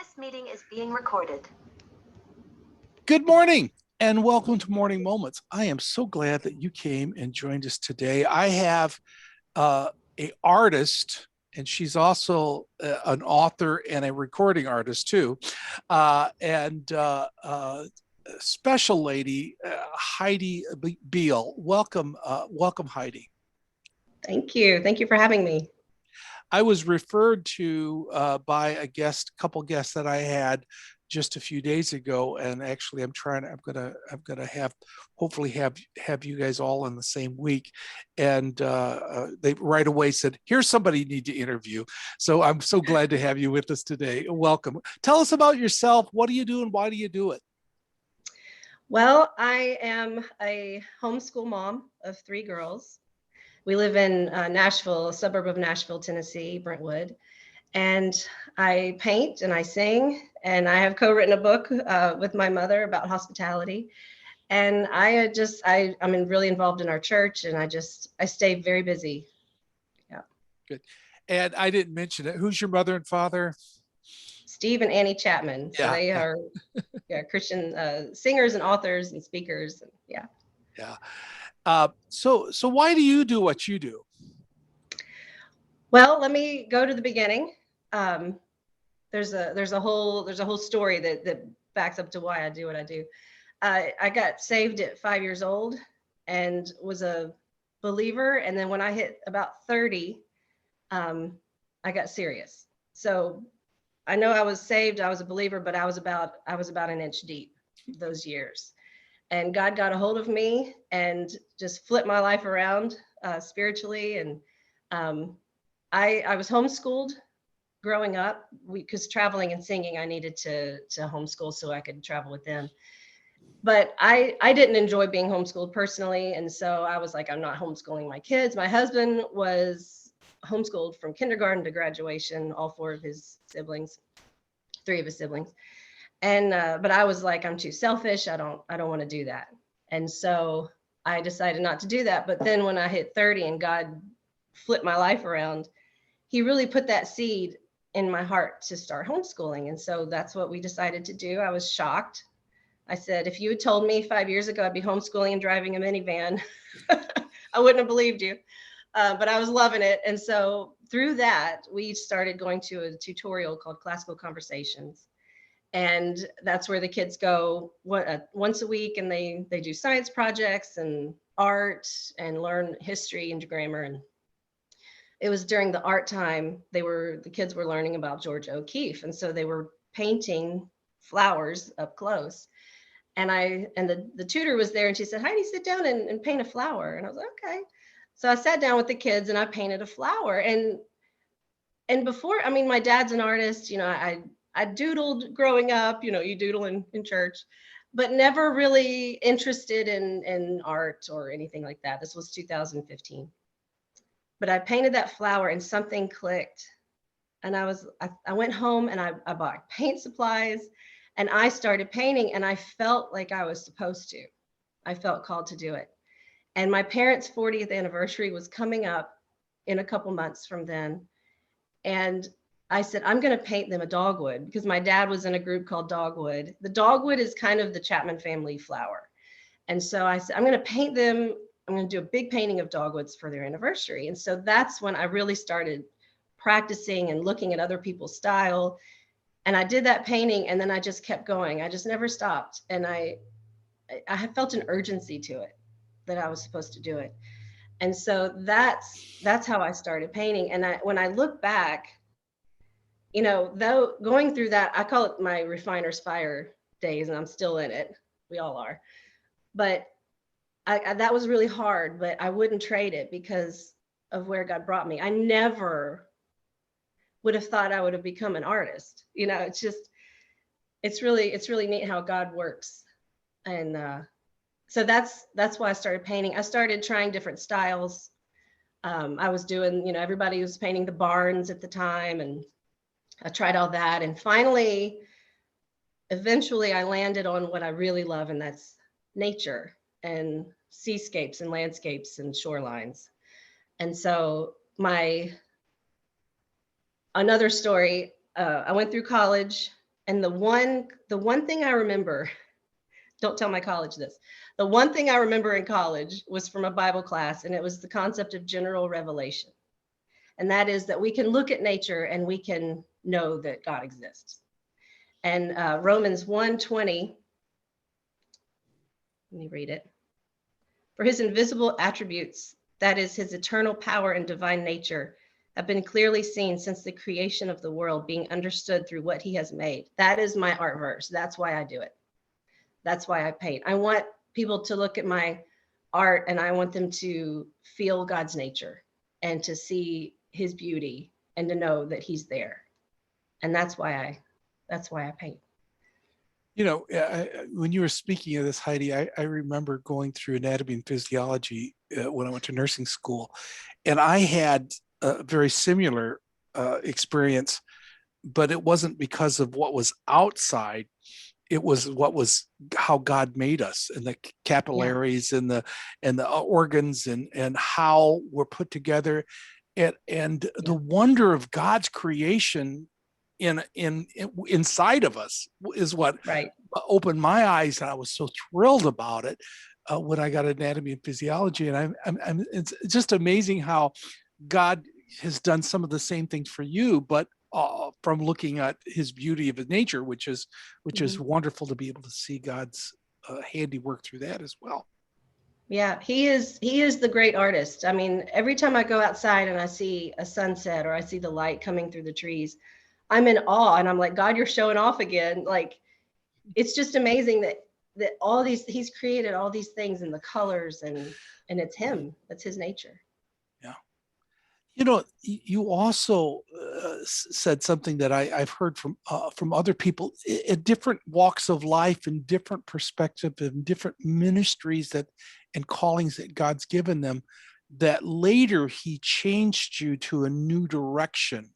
This meeting is being recorded. Good morning and welcome to Morning Moments. I am so glad that you came and joined us today. I have a artist, and she's also an author and a recording artist too, and special lady, Heidi Beall. Welcome, Heidi. Thank you. Thank you for having me. I was referred to by a couple guests that I had just a few days ago, and actually I'm gonna hopefully have you guys all in the same week. And they right away said, "Here's somebody you need to interview." So I'm so glad to have you with us today. Welcome. Tell us about yourself. What do you do and why do you do it? Well, I am a homeschool mom of 3 girls. We live in Nashville, a suburb of Nashville, Tennessee, Brentwood. And I paint and I sing, and I have co-written a book with my mother about hospitality. And I'm really involved in our church, and I stay very busy. Yeah. Good. And I didn't mention it. Who's your mother and father? Steve and Annie Chapman. So they are Christian singers and authors and speakers. Yeah. So why do you do what you do? Well, let me go to the beginning. There's a whole story that backs up to why I do what I do. I got saved at 5 years old and was a believer. And then when I hit about 30, I got serious. So I know I was saved, I was a believer, but I was about an inch deep those years. And God got a hold of me and just flipped my life around spiritually. And I was homeschooled growing up because traveling and singing, I needed to homeschool so I could travel with them. But I didn't enjoy being homeschooled personally. And so I was like, I'm not homeschooling my kids. My husband was homeschooled from kindergarten to graduation, all 4 of his siblings, 3 of his siblings. And but I was like, I'm too selfish. I don't want to do that. And so I decided not to do that. But then when I hit 30 and God flipped my life around, he really put that seed in my heart to start homeschooling. And so that's what we decided to do. I was shocked. I said, if you had told me 5 years ago I'd be homeschooling and driving a minivan, I wouldn't have believed you. But I was loving it. And so through that, we started going to a tutorial called Classical Conversations. And that's where the kids go once a week, and they do science projects and art and learn history and grammar. And it was during the art time, the kids were learning about Georgia O'Keeffe. And so they were painting flowers up close. And the tutor was there, and she said, Heidi, sit down and paint a flower. And I was like, okay. So I sat down with the kids and I painted a flower. And before, I mean, my dad's an artist, I doodled growing up, you doodle in church, but never really interested in art or anything like that. This was 2015. But I painted that flower and something clicked. And I went home and I bought paint supplies and I started painting, and I felt like I was supposed to. I felt called to do it. And my parents' 40th anniversary was coming up in a couple months from then. And I said, I'm going to paint them a dogwood, because my dad was in a group called Dogwood. The dogwood is kind of the Chapman family flower. And so I said, I'm going to paint them. I'm going to do a big painting of dogwoods for their anniversary. And so that's when I really started practicing and looking at other people's style. And I did that painting, and then I just kept going. I just never stopped. And I felt an urgency to it, that I was supposed to do it. And so that's how I started painting. And when I look back, though going through that, I call it my refiner's fire days, and I'm still in it. We all are. But that was really hard, but I wouldn't trade it because of where God brought me. I never would have thought I would have become an artist. It's really neat how God works. And so that's why I started painting. I started trying different styles. I was doing, everybody was painting the barns at the time, and I tried all that. And finally, eventually I landed on what I really love, and that's nature and seascapes and landscapes and shorelines. And so another story, I went through college And the one thing I remember, don't tell my college this. The one thing I remember in college was from a Bible class, and it was the concept of general revelation. And that is that we can look at nature and we can know that God exists. And Romans 1:20, let me read it. For his invisible attributes, that is his eternal power and divine nature, have been clearly seen since the creation of the world, being understood through what he has made. That is my art verse. That's why I do it. That's why I paint. I want people to look at my art and I want them to feel God's nature and to see his beauty and to know that he's there. And that's why I paint. You know, when you were speaking of this, Heidi, I remember going through anatomy and physiology when I went to nursing school, and I had a very similar experience, but it wasn't because of what was outside. It was how God made us, and the capillaries and the organs and how we're put together, and the wonder of God's creation in inside of us is what Right. opened my eyes, and I was so thrilled about it when I got anatomy and physiology. And I'm it's just amazing how God has done some of the same things for you, but from looking at his beauty of his nature, which is wonderful to be able to see God's handiwork through that as well. Yeah, he is the great artist. I mean, every time I go outside and I see a sunset or I see the light coming through the trees, I'm in awe, and I'm like, God, you're showing off again. Like, it's just amazing that all these, he's created all these things and the colors, and it's him. That's his nature. Yeah. You know, you also said something that I've heard from other people at different walks of life and different perspectives and different ministries and callings that God's given them, that later he changed you to a new direction.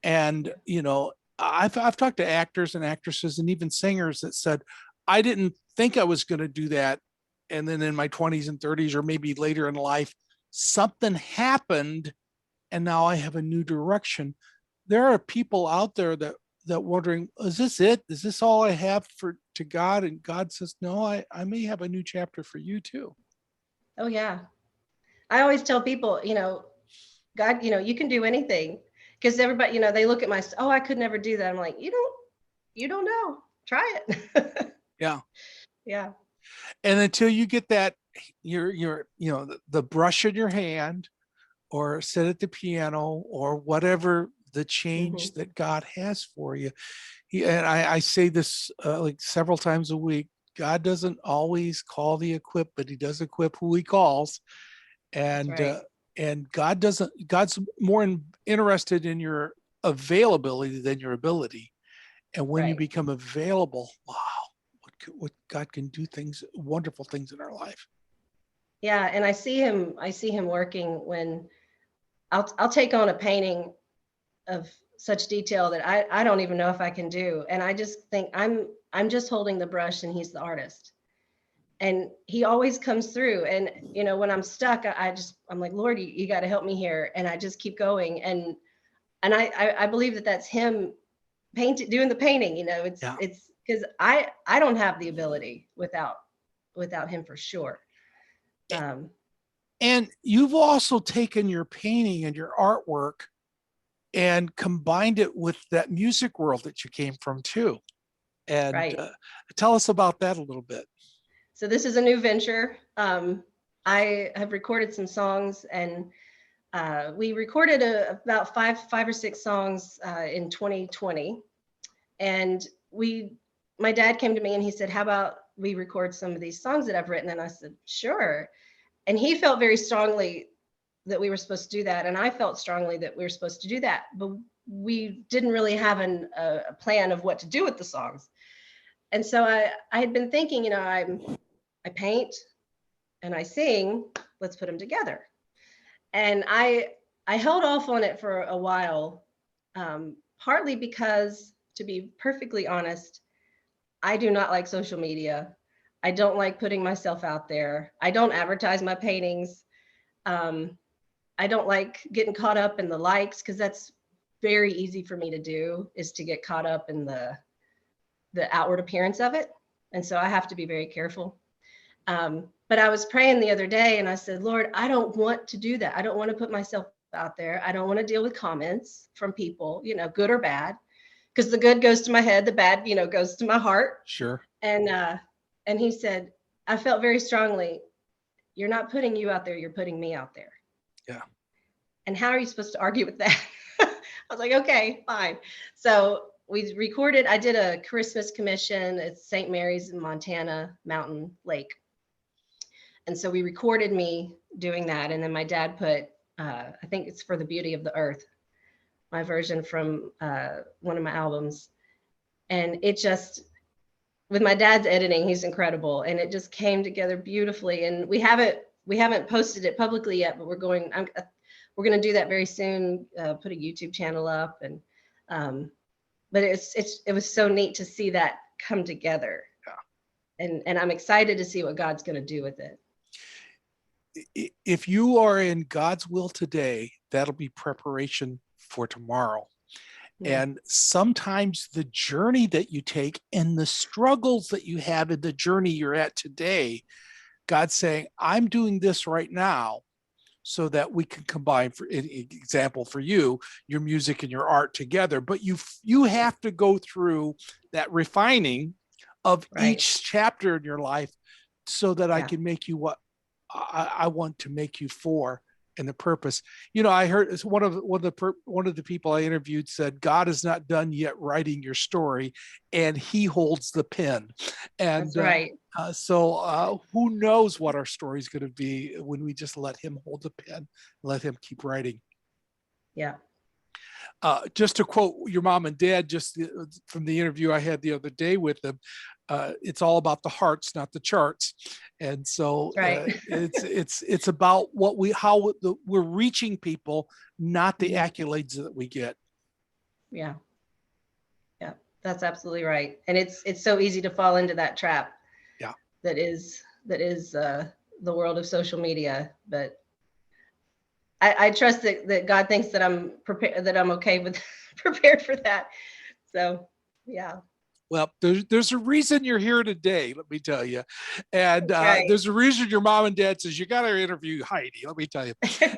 And, you know, I've talked to actors and actresses and even singers that said, I didn't think I was going to do that. And then in my 20s and 30s, or maybe later in life, something happened and now I have a new direction. There are people out there that wondering, is this it? Is this all I have to God? And God says, no, I may have a new chapter for you too. Oh yeah. I always tell people, God, you can do anything, because everybody, they look at oh, I could never do that. I'm like, you don't know. Try it. Yeah. Yeah. And until you get that, the brush in your hand, or sit at the piano, or whatever the change that God has for you. And I say this like several times a week. God doesn't always call the equipped, but he does equip who he calls. And right. And God's more interested in your availability than your ability. And when you Right. become available, wow, what God can do, wonderful things in our life. Yeah. And I see him working when I'll take on a painting of such detail that I don't even know if I can do. And I just think I'm just holding the brush and he's the artist. And he always comes through. And, when I'm stuck, I'm like, Lord, you got to help me here. And I just keep going. And I believe that that's him doing the painting, it's because I don't have the ability without him for sure. And you've also taken your painting and your artwork and combined it with that music world that you came from too. And right. Tell us about that a little bit. So this is a new venture. I have recorded some songs, and we recorded about five or six songs in 2020. And my dad came to me and he said, how about we record some of these songs that I've written? And I said, sure. And he felt very strongly that we were supposed to do that. And I felt strongly that we were supposed to do that, but we didn't really have a plan of what to do with the songs. And so I had been thinking, I paint and I sing, let's put them together. And I held off on it for a while, partly because, to be perfectly honest, I do not like social media. I don't like putting myself out there. I don't advertise my paintings. I don't like getting caught up in the likes, because that's very easy for me to do, is to get caught up in the the outward appearance of it. And so I have to be very careful. But I was praying the other day and I said, Lord, I don't want to do that. I don't want to put myself out there. I don't want to deal with comments from people, good or bad, because the good goes to my head, the bad, goes to my heart. Sure. And he said, I felt very strongly, you're not putting you out there, you're putting me out there. Yeah. And how are you supposed to argue with that? I was like, okay, fine. So we recorded, I did a Christmas commission at St. Mary's in Montana, Mountain Lake. And so we recorded me doing that. And then my dad put, I think it's For the Beauty of the Earth, my version from one of my albums. And it just, with my dad's editing, he's incredible. And it just came together beautifully. And we haven't posted it publicly yet, but we're going to do that very soon, put a YouTube channel up. And, but it was so neat to see that come together. Yeah. And I'm excited to see what God's going to do with it. If you are in God's will today, that'll be preparation for tomorrow. Yeah. And sometimes the journey that you take and the struggles that you have in the journey you're at today, God's saying, I'm doing this right now so that we can combine, for example, for you, your music and your art together. But you have to go through that refining of each chapter in your life so that I can make you what I want to make you for, and the purpose. I heard one of the people I interviewed said, God is not done yet writing your story, and He holds the pen. And that's right. So who knows what our story is going to be when we just let Him hold the pen, and let Him keep writing. Yeah. Just to quote your mom and dad, just from the interview I had the other day with them, it's all about the hearts, not the charts. And so it's about how we're reaching people, not the accolades that we get. Yeah. Yeah, that's absolutely right. And it's so easy to fall into that trap. Yeah. That is the world of social media. But I trust that God thinks that I'm prepared, that I'm okay with prepared for that. So, yeah. Well, there's a reason you're here today, let me tell you. And there's a reason your mom and dad says, you got to interview Heidi, let me tell you.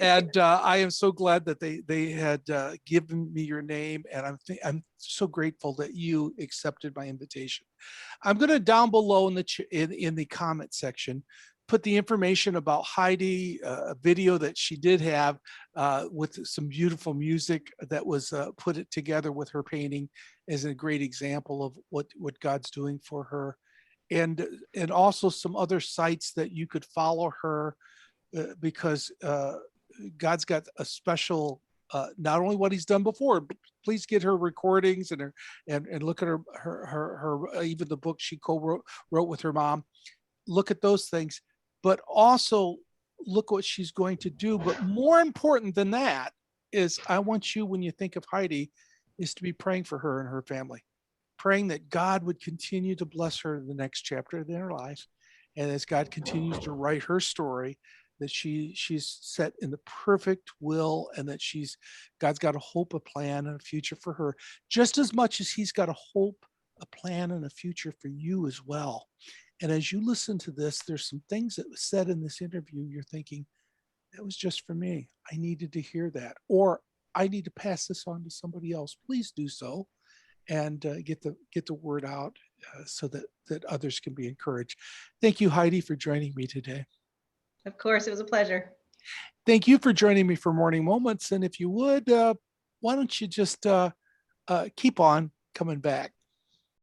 And I am so glad that they had given me your name. And I'm so grateful that you accepted my invitation. I'm going to down below in the comment section, put the information about Heidi, a video that she did have with some beautiful music that was put it together with her painting, as a great example of what God's doing for her. And also some other sites that you could follow her because God's got a special, not only what He's done before, but please get her recordings and look at her even the book she wrote with her mom. Look at those things. But also look what she's going to do. But more important than that is I want you, when you think of Heidi, is to be praying for her and her family, praying that God would continue to bless her in the next chapter of their life. And as God continues to write her story, that she's set in the perfect will, and that God's got a hope, a plan, and a future for her, just as much as He's got a hope, a plan, and a future for you as well. And as you listen to this, there's some things that was said in this interview. You're thinking, that was just for me. I needed to hear that. Or I need to pass this on to somebody else. Please do so and get the word out so that others can be encouraged. Thank you, Heidi, for joining me today. Of course, it was a pleasure. Thank you for joining me for Morning Moments. And if you would, why don't you just keep on coming back?